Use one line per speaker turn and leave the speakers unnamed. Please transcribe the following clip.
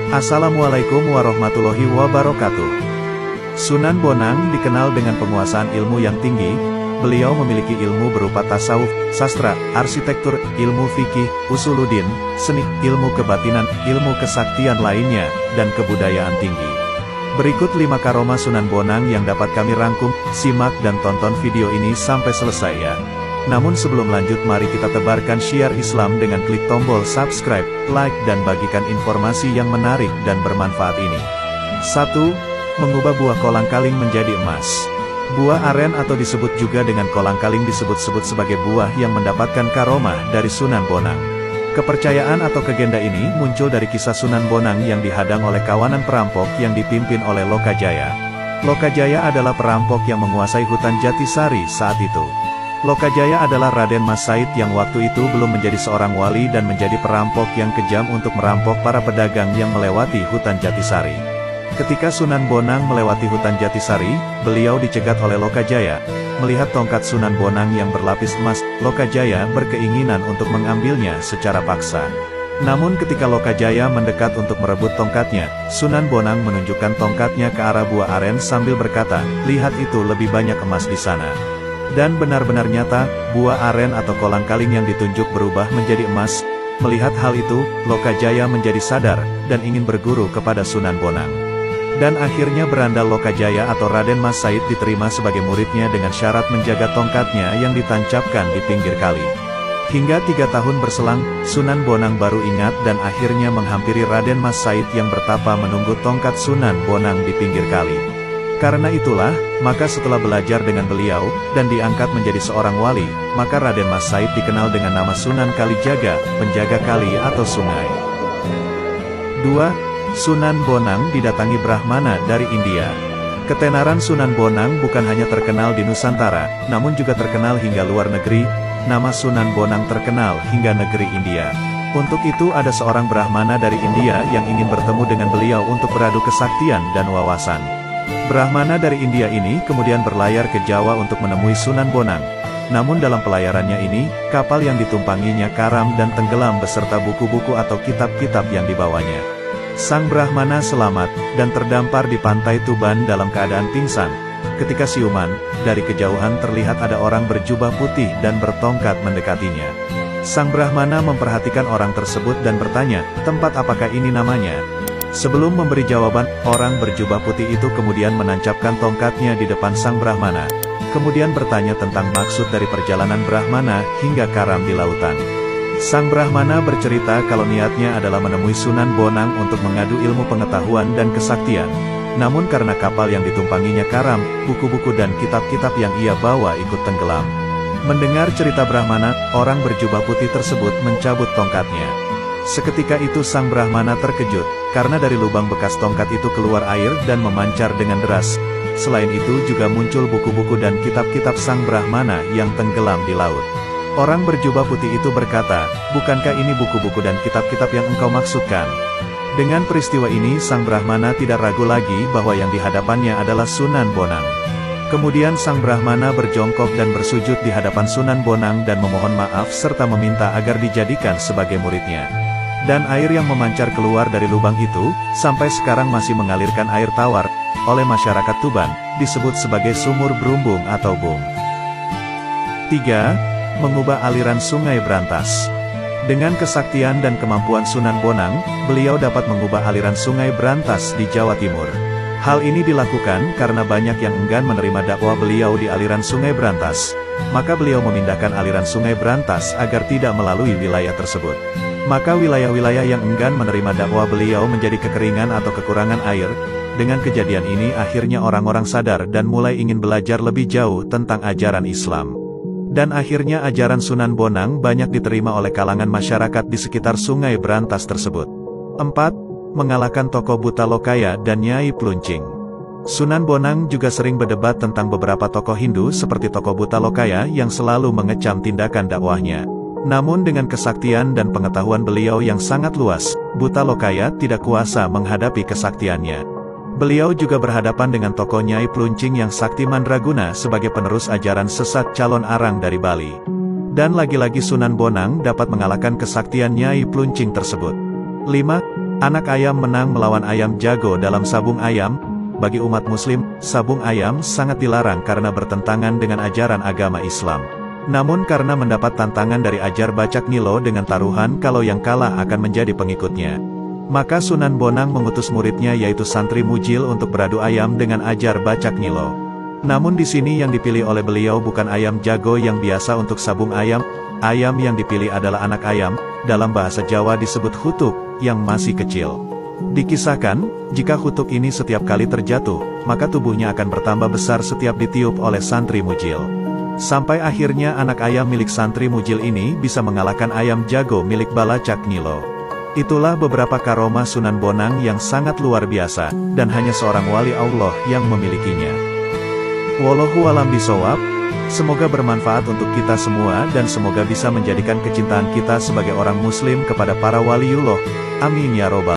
Assalamualaikum warahmatullahi wabarakatuh. Sunan Bonang dikenal dengan penguasaan ilmu yang tinggi. Beliau memiliki ilmu berupa tasawuf, sastra, arsitektur, ilmu fikih, usuluddin, seni, ilmu kebatinan, ilmu kesaktian lainnya, dan kebudayaan tinggi. Berikut 5 karomah Sunan Bonang yang dapat kami rangkum. Simak dan tonton video ini sampai selesai ya. Namun sebelum lanjut, mari kita tebarkan syiar Islam dengan klik tombol subscribe, like dan bagikan informasi yang menarik dan bermanfaat ini. 1. Mengubah buah kolang-kaling menjadi emas. Buah aren atau disebut juga dengan kolang-kaling disebut-sebut sebagai buah yang mendapatkan karomah dari Sunan Bonang. Kepercayaan atau legenda ini muncul dari kisah Sunan Bonang yang dihadang oleh kawanan perampok yang dipimpin oleh Lokajaya. Lokajaya adalah perampok yang menguasai hutan Jatisari saat itu. Lokajaya adalah Raden Mas Said yang waktu itu belum menjadi seorang wali dan menjadi perampok yang kejam untuk merampok para pedagang yang melewati hutan Jatisari. Ketika Sunan Bonang melewati hutan Jatisari, beliau dicegat oleh Lokajaya. Melihat tongkat Sunan Bonang yang berlapis emas, Lokajaya berkeinginan untuk mengambilnya secara paksa. Namun ketika Lokajaya mendekat untuk merebut tongkatnya, Sunan Bonang menunjukkan tongkatnya ke arah buah aren sambil berkata, "Lihat itu, lebih banyak emas di sana." Dan benar-benar nyata, buah aren atau kolang-kaling yang ditunjuk berubah menjadi emas. Melihat hal itu, Lokajaya menjadi sadar, dan ingin berguru kepada Sunan Bonang. Dan akhirnya berandal Lokajaya atau Raden Mas Said diterima sebagai muridnya dengan syarat menjaga tongkatnya yang ditancapkan di pinggir kali. Hingga 3 tahun berselang, Sunan Bonang baru ingat dan akhirnya menghampiri Raden Mas Said yang bertapa menunggu tongkat Sunan Bonang di pinggir kali. Karena itulah, maka setelah belajar dengan beliau, dan diangkat menjadi seorang wali, maka Raden Mas Said dikenal dengan nama Sunan Kalijaga, penjaga kali atau sungai. 2. Sunan Bonang didatangi Brahmana dari India. Ketenaran Sunan Bonang bukan hanya terkenal di Nusantara, namun juga terkenal hingga luar negeri. Nama Sunan Bonang terkenal hingga negeri India. Untuk itu ada seorang Brahmana dari India yang ingin bertemu dengan beliau untuk beradu kesaktian dan wawasan. Brahmana dari India ini kemudian berlayar ke Jawa untuk menemui Sunan Bonang. Namun dalam pelayarannya ini, kapal yang ditumpanginya karam dan tenggelam beserta buku-buku atau kitab-kitab yang dibawanya. Sang Brahmana selamat, dan terdampar di pantai Tuban dalam keadaan pingsan. Ketika siuman, dari kejauhan terlihat ada orang berjubah putih dan bertongkat mendekatinya. Sang Brahmana memperhatikan orang tersebut dan bertanya, "Tempat apakah ini namanya?" Sebelum memberi jawaban, orang berjubah putih itu kemudian menancapkan tongkatnya di depan Sang Brahmana. Kemudian bertanya tentang maksud dari perjalanan Brahmana hingga karam di lautan. Sang Brahmana bercerita kalau niatnya adalah menemui Sunan Bonang untuk mengadu ilmu pengetahuan dan kesaktian. Namun karena kapal yang ditumpanginya karam, buku-buku dan kitab-kitab yang ia bawa ikut tenggelam. Mendengar cerita Brahmana, orang berjubah putih tersebut mencabut tongkatnya. Seketika itu Sang Brahmana terkejut, karena dari lubang bekas tongkat itu keluar air dan memancar dengan deras. Selain itu juga muncul buku-buku dan kitab-kitab Sang Brahmana yang tenggelam di laut. Orang berjubah putih itu berkata, "Bukankah ini buku-buku dan kitab-kitab yang engkau maksudkan?" Dengan peristiwa ini Sang Brahmana tidak ragu lagi bahwa yang dihadapannya adalah Sunan Bonang. Kemudian Sang Brahmana berjongkok dan bersujud di hadapan Sunan Bonang dan memohon maaf serta meminta agar dijadikan sebagai muridnya. Dan air yang memancar keluar dari lubang itu, sampai sekarang masih mengalirkan air tawar, oleh masyarakat Tuban, disebut sebagai sumur Brumbung atau Bung. 3. Mengubah aliran Sungai Brantas. Dengan kesaktian dan kemampuan Sunan Bonang, beliau dapat mengubah aliran Sungai Brantas di Jawa Timur. Hal ini dilakukan karena banyak yang enggan menerima dakwah beliau di aliran Sungai Brantas. Maka beliau memindahkan aliran Sungai Brantas agar tidak melalui wilayah tersebut. Maka wilayah-wilayah yang enggan menerima dakwah beliau menjadi kekeringan atau kekurangan air. Dengan kejadian ini akhirnya orang-orang sadar dan mulai ingin belajar lebih jauh tentang ajaran Islam. Dan akhirnya ajaran Sunan Bonang banyak diterima oleh kalangan masyarakat di sekitar Sungai Brantas tersebut. 4. Mengalahkan tokoh buta Lokaya dan Nyai Pluncing. Sunan Bonang juga sering berdebat tentang beberapa tokoh Hindu seperti tokoh buta Lokaya yang selalu mengecam tindakan dakwahnya. Namun dengan kesaktian dan pengetahuan beliau yang sangat luas, buta Lokaya tidak kuasa menghadapi kesaktiannya. Beliau juga berhadapan dengan tokoh Nyai Pluncing yang sakti mandraguna sebagai penerus ajaran sesat calon arang dari Bali. Dan lagi-lagi Sunan Bonang dapat mengalahkan kesaktian Nyai Pluncing tersebut. 5. Anak ayam menang melawan ayam jago dalam sabung ayam. Bagi umat muslim, sabung ayam sangat dilarang karena bertentangan dengan ajaran agama Islam. Namun karena mendapat tantangan dari ajar Bacak Nilo dengan taruhan kalau yang kalah akan menjadi pengikutnya, maka Sunan Bonang mengutus muridnya yaitu Santri Mujil untuk beradu ayam dengan ajar Bacak Nilo. Namun di sini yang dipilih oleh beliau bukan ayam jago yang biasa untuk sabung ayam. Ayam yang dipilih adalah anak ayam, dalam bahasa Jawa disebut hutuk, yang masih kecil. Dikisahkan, jika hutuk ini setiap kali terjatuh, maka tubuhnya akan bertambah besar setiap ditiup oleh Santri Mujil. Sampai akhirnya anak ayam milik Santri Mujil ini bisa mengalahkan ayam jago milik Balacak Nilo. Itulah beberapa karomah Sunan Bonang yang sangat luar biasa, dan hanya seorang wali Allah yang memilikinya. Wallahualam bishawab. Semoga bermanfaat untuk kita semua dan semoga bisa menjadikan kecintaan kita sebagai orang muslim kepada para waliullah. Amin ya robbal